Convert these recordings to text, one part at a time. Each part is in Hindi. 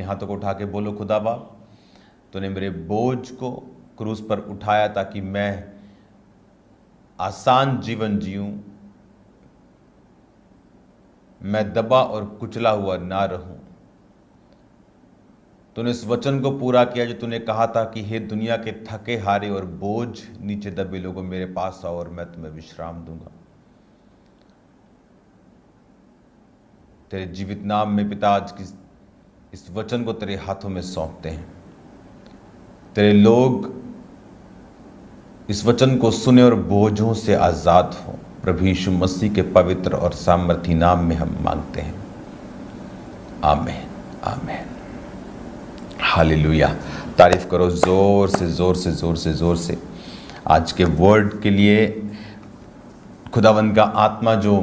अपने हाथों को उठा के बोलो, खुदा बाप, तूने मेरे बोझ को क्रूस पर उठाया ताकि मैं आसान जीवन जीऊं, मैं दबा और कुचला हुआ ना रहूं। तूने इस वचन को पूरा किया जो तूने कहा था कि हे दुनिया के थके हारे और बोझ नीचे दबे लोगों, मेरे पास आओ और मैं तुम्हें विश्राम दूंगा। तेरे जीवित नाम में पिता, आज की इस वचन को तेरे हाथों में सौंपते हैं। तेरे लोग इस वचन को सुने और बोझों से आजाद हो। प्रभु यीशु मसीह के पवित्र और सामर्थी नाम में हम मांगते हैं, आमीन, आमीन, हालेलुया। तारीफ करो जोर से, जोर से, जोर से, जोर से। आज के वर्ड के लिए खुदावंद का आत्मा जो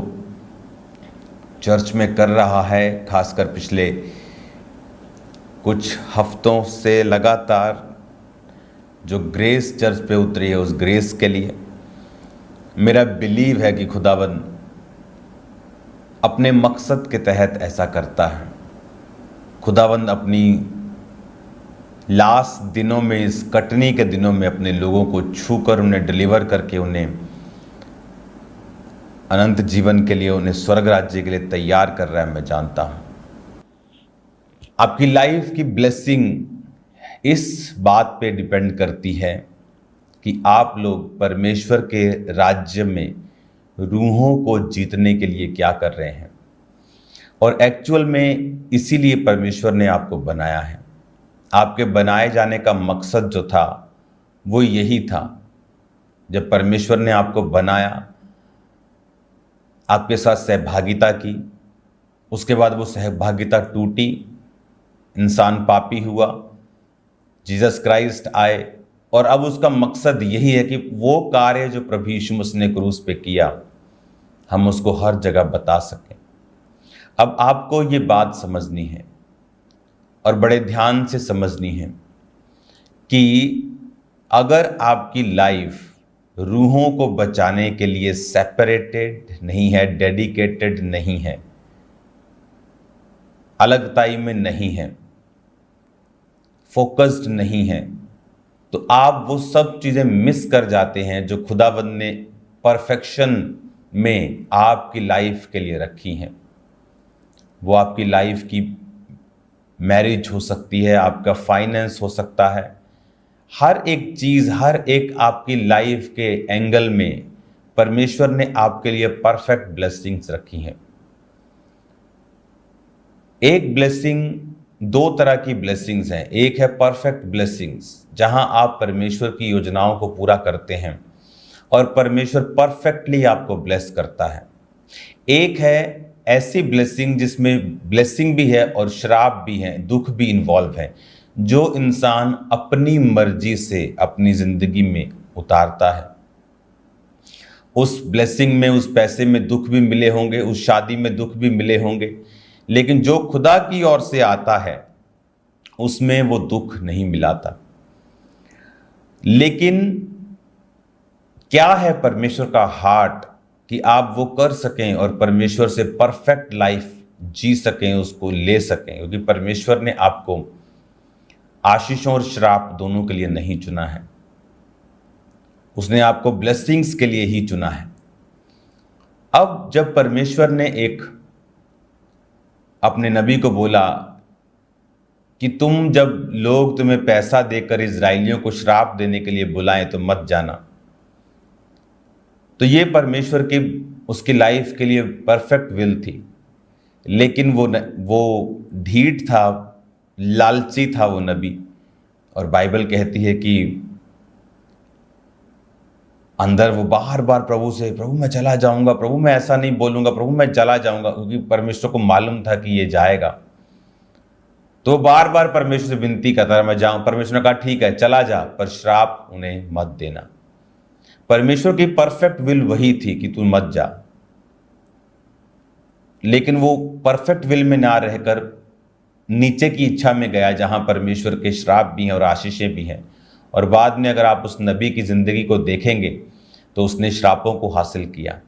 चर्च में कर रहा है, खासकर पिछले कुछ हफ्तों से लगातार जो ग्रेस चर्च पे उतरी है, उस ग्रेस के लिए मेरा बिलीव है कि खुदावंद अपने मकसद के तहत ऐसा करता है। खुदावंद अपनी लास्ट दिनों में, इस कटनी के दिनों में अपने लोगों को छूकर, उन्हें डिलीवर करके, उन्हें अनंत जीवन के लिए, उन्हें स्वर्ग राज्य के लिए तैयार कर रहा है। मैं जानता हूं आपकी लाइफ की ब्लेसिंग इस बात पे डिपेंड करती है कि आप लोग परमेश्वर के राज्य में रूहों को जीतने के लिए क्या कर रहे हैं। और एक्चुअल में इसीलिए परमेश्वर ने आपको बनाया है। आपके बनाए जाने का मकसद जो था वो यही था। जब परमेश्वर ने आपको बनाया, आपके साथ सहभागिता की, उसके बाद वो सहभागिता टूटी, इंसान पापी हुआ, जीसस क्राइस्ट आए, और अब उसका मकसद यही है कि वो कार्य जो प्रभु यीशु मसीह ने क्रूस पे किया, हम उसको हर जगह बता सकें। अब आपको ये बात समझनी है और बड़े ध्यान से समझनी है कि अगर आपकी लाइफ रूहों को बचाने के लिए सेपरेटेड नहीं है, डेडिकेटेड नहीं है, अलगताई में नहीं है, फोकस्ड नहीं है, तो आप वो सब चीज़ें मिस कर जाते हैं जो खुदावंद ने परफेक्शन में आपकी लाइफ के लिए रखी हैं। वो आपकी लाइफ की मैरिज हो सकती है, आपका फाइनेंस हो सकता है, हर एक चीज़, हर एक आपकी लाइफ के एंगल में परमेश्वर ने आपके लिए परफेक्ट ब्लेसिंग्स रखी हैं। एक ब्लेसिंग, दो तरह की ब्लेसिंग्स हैं। एक है परफेक्ट ब्लेसिंग्स, जहां आप परमेश्वर की योजनाओं को पूरा करते हैं और परमेश्वर परफेक्टली आपको ब्लेस करता है। एक है ऐसी ब्लेसिंग जिसमें ब्लेसिंग भी है और श्राप भी है, दुख भी इन्वॉल्व है, जो इंसान अपनी मर्जी से अपनी जिंदगी में उतारता है। उस ब्लेसिंग में, उस पैसे में दुख भी मिले होंगे, उस शादी में दुख भी मिले होंगे, लेकिन जो खुदा की ओर से आता है उसमें वो दुख नहीं मिलाता। लेकिन क्या है परमेश्वर का हार्ट कि आप वो कर सकें और परमेश्वर से परफेक्ट लाइफ जी सकें, उसको ले सकें, क्योंकि परमेश्वर ने आपको आशीषों और श्राप दोनों के लिए नहीं चुना है। उसने आपको ब्लेसिंग्स के लिए ही चुना है। अब जब परमेश्वर ने एक अपने नबी को बोला कि तुम, जब लोग तुम्हें पैसा देकर इजराइलियों को श्राप देने के लिए बुलाएं तो मत जाना, तो ये परमेश्वर की, उसकी लाइफ के लिए परफेक्ट विल थी। लेकिन वो ढीठ था, लालची था वो नबी। और बाइबल कहती है कि अंदर वो बार बार प्रभु से, प्रभु मैं चला जाऊंगा, प्रभु मैं ऐसा नहीं बोलूंगा, प्रभु मैं चला जाऊंगा, क्योंकि परमेश्वर को मालूम था कि ये जाएगा। तो बार बार परमेश्वर से विनती करता रहा, मैं जाऊं। परमेश्वर ने कहा ठीक है चला जा, पर श्राप उन्हें मत देना। परमेश्वर की परफेक्ट विल वही थी कि तू मत जा, लेकिन वो परफेक्ट विल में ना रहकर नीचे की इच्छा में गया, जहां परमेश्वर के श्राप भी हैं और आशीषें भी हैं। और बाद में अगर आप उस नबी की जिंदगी को देखेंगे तो उसने श्रापों को हासिल किया।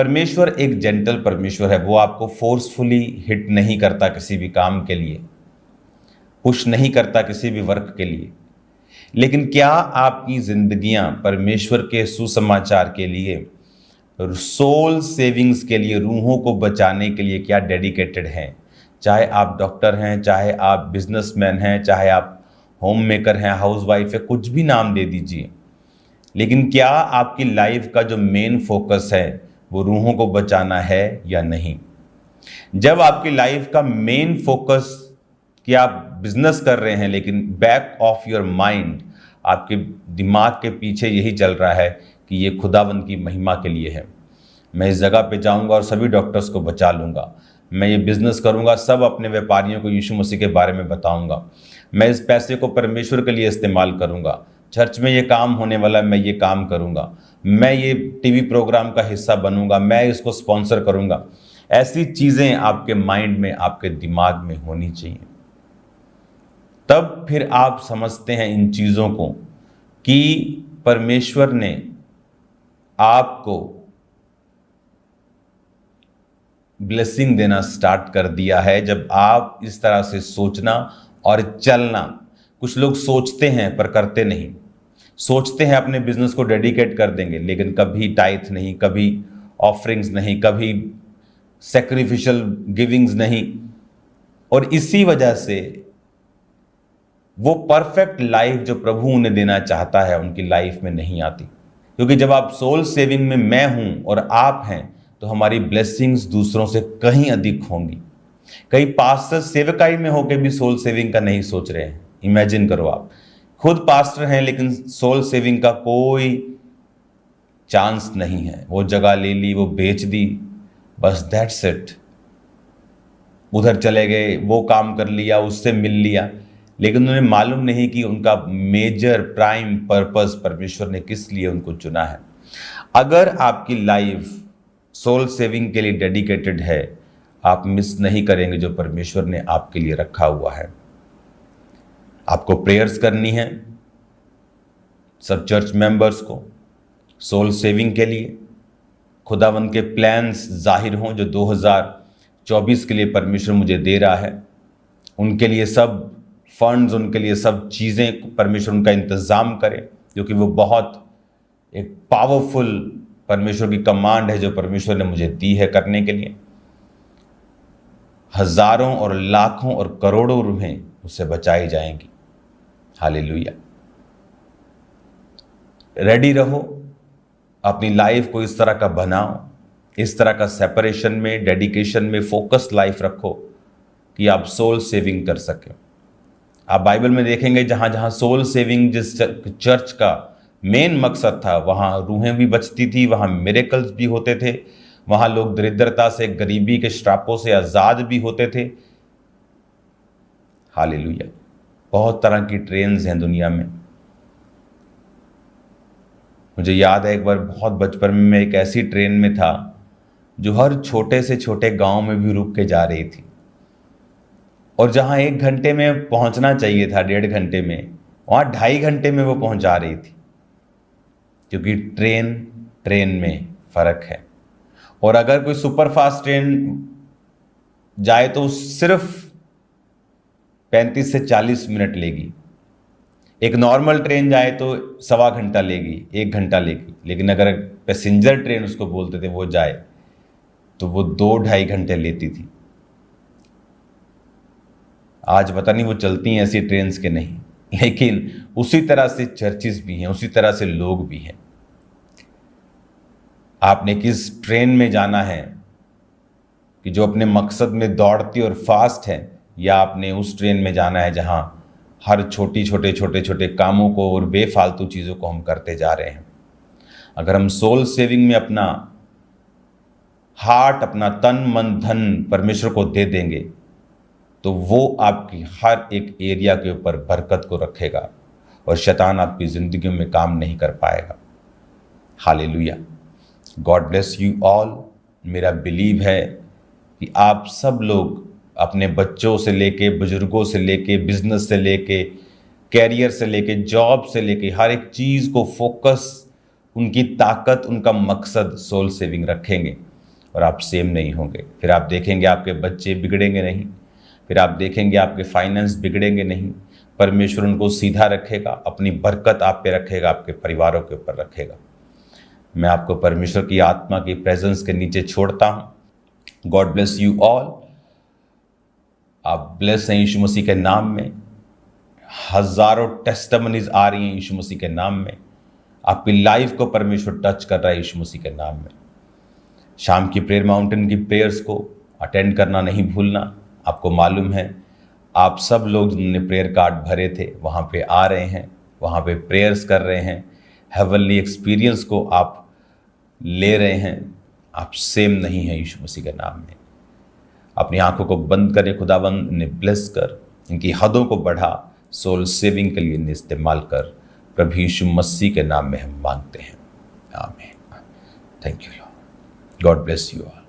परमेश्वर एक जेंटल परमेश्वर है, वो आपको फोर्सफुली हिट नहीं करता किसी भी काम के लिए, पुश नहीं करता किसी भी वर्क के लिए। लेकिन क्या आपकी जिंदगियां परमेश्वर के सुसमाचार के लिए, सोल सेविंग्स के लिए, रूहों को बचाने के लिए क्या डेडिकेटेड हैं? चाहे आप डॉक्टर हैं, चाहे आप बिजनेसमैन हैं, चाहे आप होम मेकर हैं, हाउसवाइफ है, कुछ भी नाम दे दीजिए, लेकिन क्या आपकी लाइफ का जो मेन फोकस है वो रूहों को बचाना है या नहीं? जब आपकी लाइफ का मेन फोकस कि आप बिजनेस कर रहे हैं, लेकिन बैक ऑफ योर माइंड, आपके दिमाग के पीछे यही चल रहा है कि ये खुदावंद की महिमा के लिए है, मैं इस जगह पे जाऊंगा और सभी डॉक्टर्स को बचा लूंगा, मैं ये बिजनेस करूंगा, सब अपने व्यापारियों को यीशु मसीह के बारे में बताऊंगा, मैं इस पैसे को परमेश्वर के लिए इस्तेमाल करूंगा, चर्च में ये काम होने वाला है, मैं ये काम करूंगा, मैं ये टीवी प्रोग्राम का हिस्सा बनूंगा, मैं इसको स्पॉन्सर करूंगा। ऐसी चीज़ें आपके माइंड में, आपके दिमाग में होनी चाहिए। तब फिर आप समझते हैं इन चीज़ों को कि परमेश्वर ने आपको ब्लेसिंग देना स्टार्ट कर दिया है जब आप इस तरह से सोचना और चलना। कुछ लोग सोचते हैं पर करते नहीं, सोचते हैं अपने बिजनेस को डेडिकेट कर देंगे, लेकिन कभी टाइथ नहीं, कभी ऑफरिंग्स नहीं, कभी सैक्रिफिशियल गिविंग्स नहीं, और इसी वजह से वो परफेक्ट लाइफ जो प्रभु उन्हें देना चाहता है उनकी लाइफ में नहीं आती। क्योंकि जब आप सोल सेविंग में मैं हूं और आप हैं, तो हमारी ब्लेसिंग्स दूसरों से कहीं अधिक होंगी। कई पास्टर सेवकाई में होकर भी सोल सेविंग का नहीं सोच रहे हैं। इमेजिन करो, आप खुद पास्टर हैं लेकिन सोल सेविंग का कोई चांस नहीं है। वो जगह ले ली, वो बेच दी, बस दैट्स इट। उधर चले गए, वो काम कर लिया, उससे मिल लिया, लेकिन उन्हें मालूम नहीं कि उनका मेजर प्राइम पर्पस परमेश्वर ने किस लिए उनको चुना है। अगर आपकी लाइफ सोल सेविंग के लिए डेडिकेटेड है, आप मिस नहीं करेंगे जो परमेश्वर ने आपके लिए रखा हुआ है। आपको प्रेयर्स करनी है सब चर्च मेंबर्स को सोल सेविंग के लिए, खुदावंद के प्लान्स जाहिर हों जो 2024 के लिए परमेश्वर मुझे दे रहा है, उनके लिए सब फंड्स, उनके लिए सब चीज़ें परमेश्वर उनका इंतज़ाम करे, क्योंकि वो बहुत एक पावरफुल परमेश्वर की कमांड है जो परमेश्वर ने मुझे दी है करने के लिए। हजारों और लाखों और करोड़ों रूहें उससे बचाई जाएंगी। हालेलुया। रेडी रहो, अपनी लाइफ को इस तरह का बनाओ, इस तरह का सेपरेशन में, डेडिकेशन में, फोकस लाइफ रखो कि आप सोल सेविंग कर सकें। आप बाइबल में देखेंगे जहां जहां सोल सेविंग जिस चर्च का मेन मकसद था, वहां रूहें भी बचती थी, वहां मिरेकल्स भी होते थे, वहां लोग दरिद्रता से, गरीबी के श्रापों से आज़ाद भी होते थे। हालेलुया। बहुत तरह की ट्रेन्स हैं दुनिया में। मुझे याद है एक बार बहुत बचपन में मैं एक ऐसी ट्रेन में था जो हर छोटे से छोटे गांव में भी रुक के जा रही थी, और जहां 1 घंटे में पहुंचना चाहिए था 1.5 घंटे में, वहां 2.5 घंटे में वो पहुंचा रही थी। क्योंकि ट्रेन में फर्क है। और अगर कोई सुपरफास्ट ट्रेन जाए तो सिर्फ 35 से 40 मिनट लेगी, एक नॉर्मल ट्रेन जाए तो 1.25 घंटा लेगी, 1 घंटा लेगी। लेकिन अगर पैसेंजर ट्रेन उसको बोलते थे वो जाए तो वो 2-2.5 घंटे लेती थी। आज पता नहीं वो चलती हैं ऐसी ट्रेन्स के नहीं, लेकिन उसी तरह से चर्चिस भी हैं, उसी तरह से लोग भी हैं। आपने किस ट्रेन में जाना है कि जो अपने मकसद में दौड़ती और फास्ट है, या आपने उस ट्रेन में जाना है जहां हर छोटे छोटे कामों को और बेफालतू चीज़ों को हम करते जा रहे हैं। अगर हम सोल सेविंग में अपना हार्ट, अपना तन मन धन परमेश्वर को दे देंगे, तो वो आपकी हर एक एरिया के ऊपर बरकत को रखेगा और शैतान आपकी ज़िंदगी में काम नहीं कर पाएगा। Hallelujah. God bless you all. मेरा बिलीव है कि आप सब लोग अपने बच्चों से लेके, बुजुर्गों से लेके, बिजनेस से लेके, कैरियर से लेके, जॉब से लेके, हर एक चीज़ को फोकस, उनकी ताकत, उनका मकसद सोल सेविंग रखेंगे। और आप सेम नहीं होंगे। फिर आप देखेंगे आपके बच्चे बिगड़ेंगे नहीं, फिर आप देखेंगे आपके फाइनेंस बिगड़ेंगे नहीं। परमेश्वर उनको सीधा रखेगा, अपनी बरकत आप पे रखेगा, आपके परिवारों के ऊपर रखेगा। मैं आपको परमेश्वर की आत्मा की प्रेजेंस के नीचे छोड़ता हूं। God bless you all. आप ब्लेस हैं यीशु मसीह के नाम में। हजारों टेस्टिमनीज आ रही हैं यीशु मसीह के नाम में। आपकी लाइफ को परमेश्वर टच कर रहा है यीशु मसीह के नाम में। शाम की प्रेयर माउंटेन की प्रेयर्स को अटेंड करना नहीं भूलना। आपको मालूम है आप सब लोग जिन्होंने प्रेयर कार्ड भरे थे वहाँ पे आ रहे हैं, वहाँ पे प्रेयर्स कर रहे हैं, हेवनली एक्सपीरियंस को आप ले रहे हैं। आप सेम नहीं हैं यीशु मसीह के नाम में। अपनी आंखों को बंद करें, खुदाबंद इन्हें ब्लेस कर, इनकी हदों को बढ़ा, सोल सेविंग के लिए इन्हें इस्तेमाल कर। प्रभु यीशु मसीह के नाम में हम मांगते हैं, आमीन। Thank you Lord. God bless you all.